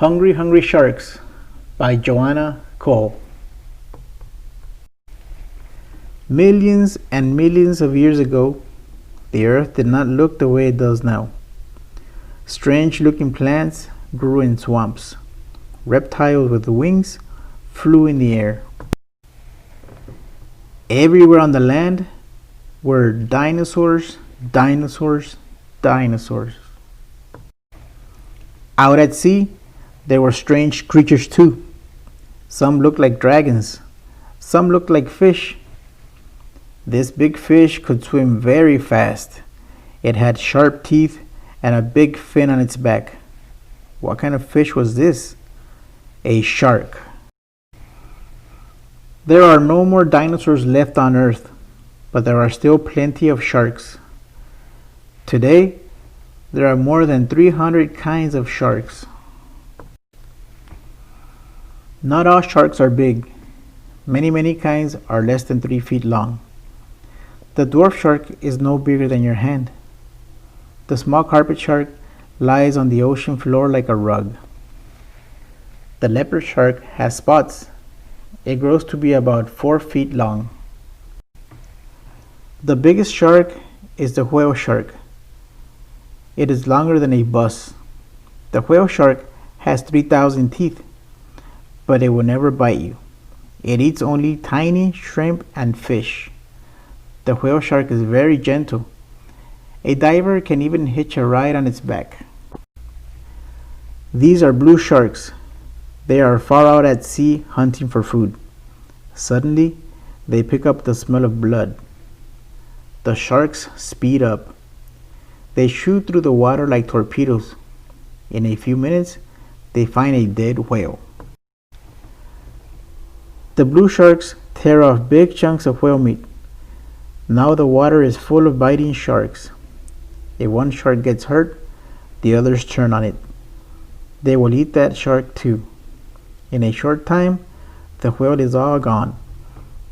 Hungry Hungry Sharks by Joanna. Millions and millions of years ago, the earth did not look the way it does now. Strange looking plants grew in swamps. Reptiles with wings flew in the air. Everywhere on the land were dinosaurs, dinosaurs, dinosaurs. Out at sea, there were strange creatures too. Some looked like dragons. Some looked like fish. This big fish could swim very fast. It had sharp teeth and a big fin on its back. What kind of fish was this? A shark. There are no more dinosaurs left on Earth, but there are still plenty of sharks. Today, there are more than 300 kinds of sharks. Not all sharks are big. Many kinds are less than 3 feet long. The dwarf shark is no bigger than your hand. The small carpet shark lies on the ocean floor like a rug. The leopard shark has spots. It grows to be about 4 feet long. The biggest shark is the whale shark. It is longer than a bus. The whale shark has 3,000 teeth, but it will never bite you. It eats only tiny shrimp and fish. The whale shark is very gentle. A diver can even hitch a ride on its back. These are blue sharks. They are far out at sea hunting for food. Suddenly, they pick up the smell of blood. The sharks speed up. They shoot through the water like torpedoes. In a few minutes, they find a dead whale. The blue sharks tear off big chunks of whale meat. Now the water is full of biting sharks. If one shark gets hurt, the others turn on it. They will eat that shark too. In a short time, the whale is all gone.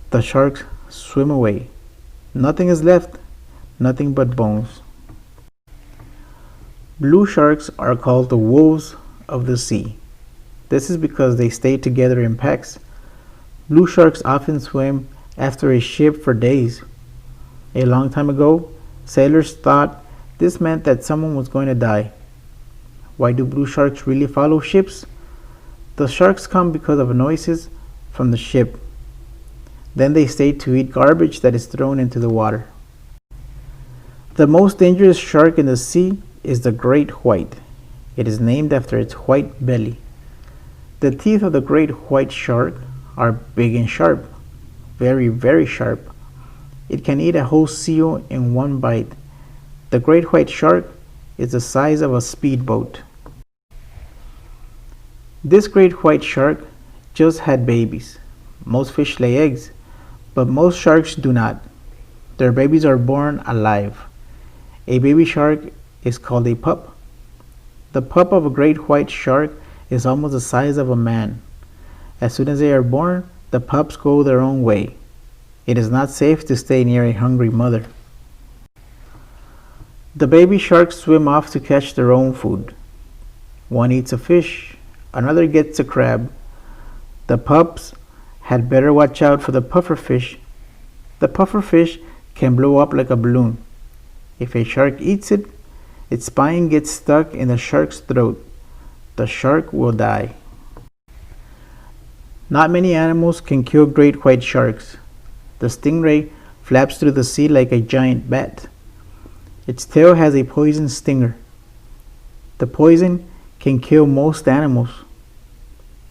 The sharks swim away. Nothing is left, nothing but bones. Blue sharks are called the wolves of the sea. This is because they stay together in packs. Blue sharks often swim after a ship for days. A long time ago, sailors thought this meant that someone was going to die. Why do blue sharks really follow ships? The sharks come because of noises from the ship. Then they stay to eat garbage that is thrown into the water. The most dangerous shark in the sea is the great white. It is named after its white belly. The teeth of the great white shark are big and sharp, very sharp. It can eat a whole seal in one bite. The great white shark is the size of a speedboat. This great white shark just had babies. Most fish lay eggs, but most sharks do not. Their babies are born alive. A baby shark is called a pup. The pup of a great white shark is almost the size of a man. As soon as they are born, the pups go their own way. It is not safe to stay near a hungry mother. The baby sharks swim off to catch their own food. One eats a fish, another gets a crab. The pups had better watch out for the puffer fish. The puffer fish can blow up like a balloon. If a shark eats it, its spine gets stuck in the shark's throat. The shark will die. Not many animals can kill great white sharks. The stingray flaps through the sea like a giant bat. Its tail has a poison stinger. The poison can kill most animals,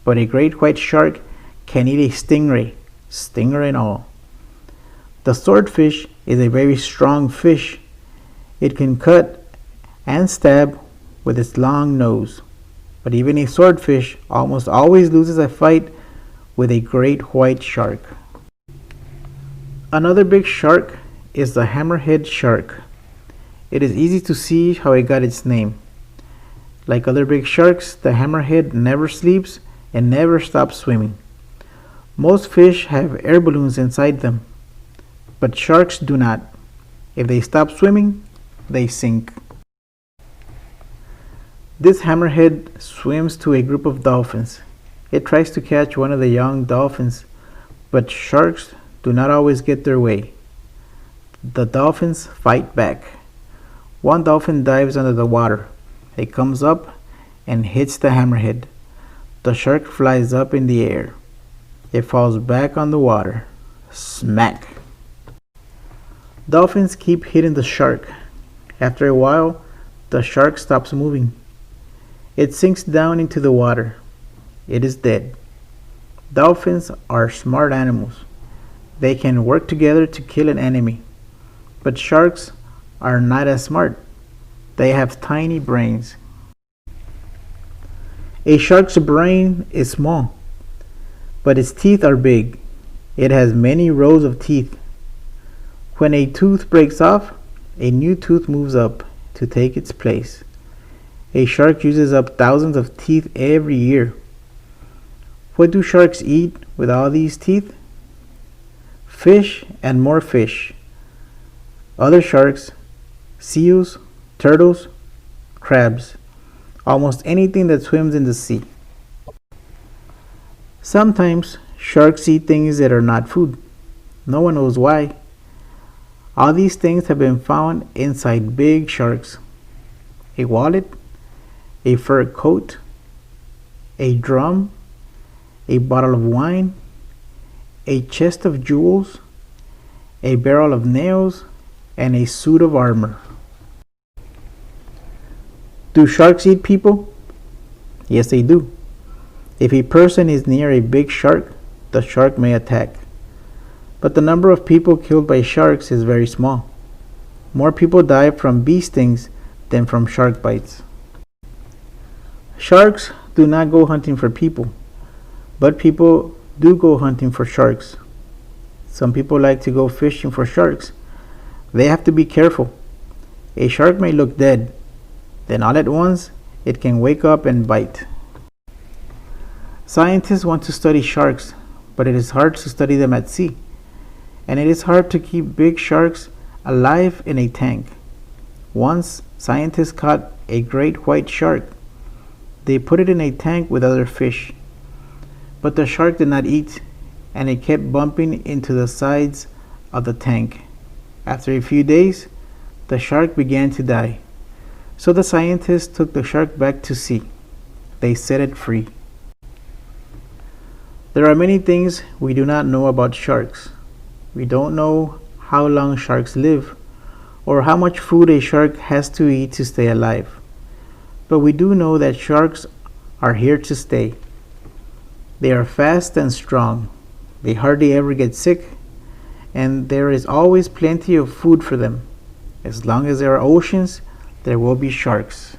but a great white shark can eat a stingray, stinger and all. The swordfish is a very strong fish. It can cut and stab with its long nose, but even a swordfish almost always loses a fight with a great white shark. Another big shark is the hammerhead shark. It is easy to see how it got its name. Like other big sharks, the hammerhead never sleeps and never stops swimming. Most fish have air balloons inside them, but sharks do not. If they stop swimming, they sink. This hammerhead swims to a group of dolphins. It tries to catch one of the young dolphins, but sharks do not always get their way. The dolphins fight back. One dolphin dives under the water. It comes up and hits the hammerhead. The shark flies up in the air. It falls back on the water. Smack! Dolphins keep hitting the shark. After a while, the shark stops moving. It sinks down into the water. It is dead. Dolphins are smart animals. They can work together to kill an enemy. But sharks are not as smart. They have tiny brains. A shark's brain is small, but its teeth are big. It has many rows of teeth. When a tooth breaks off, a new tooth moves up to take its place. A shark uses up thousands of teeth every year. What do sharks eat with all these teeth? Fish and more fish. Other sharks, seals, turtles, crabs, almost anything that swims in the sea. Sometimes sharks eat things that are not food. No one knows why. All these things have been found inside big sharks. A wallet, a fur coat, a drum, a bottle of wine, a chest of jewels, a barrel of nails, and a suit of armor. Do sharks eat people? Yes, they do. If a person is near a big shark, the shark may attack. But the number of people killed by sharks is very small. More people die from bee stings than from shark bites. Sharks do not go hunting for people, but people do go hunting for sharks. Some people like to go fishing for sharks. They have to be careful. A shark may look dead, then all at once it can wake up and bite. Scientists want to study sharks, but it is hard to study them at sea. And it is hard to keep big sharks alive in a tank. Once, scientists caught a great white shark. They put it in a tank with other fish. But the shark did not eat, and it kept bumping into the sides of the tank. After a few days, the shark began to die. So the scientists took the shark back to sea. They set it free. There are many things we do not know about sharks. We don't know how long sharks live, or how much food a shark has to eat to stay alive. But we do know that sharks are here to stay. They are fast and strong. They hardly ever get sick, and there is always plenty of food for them. As long as there are oceans, there will be sharks.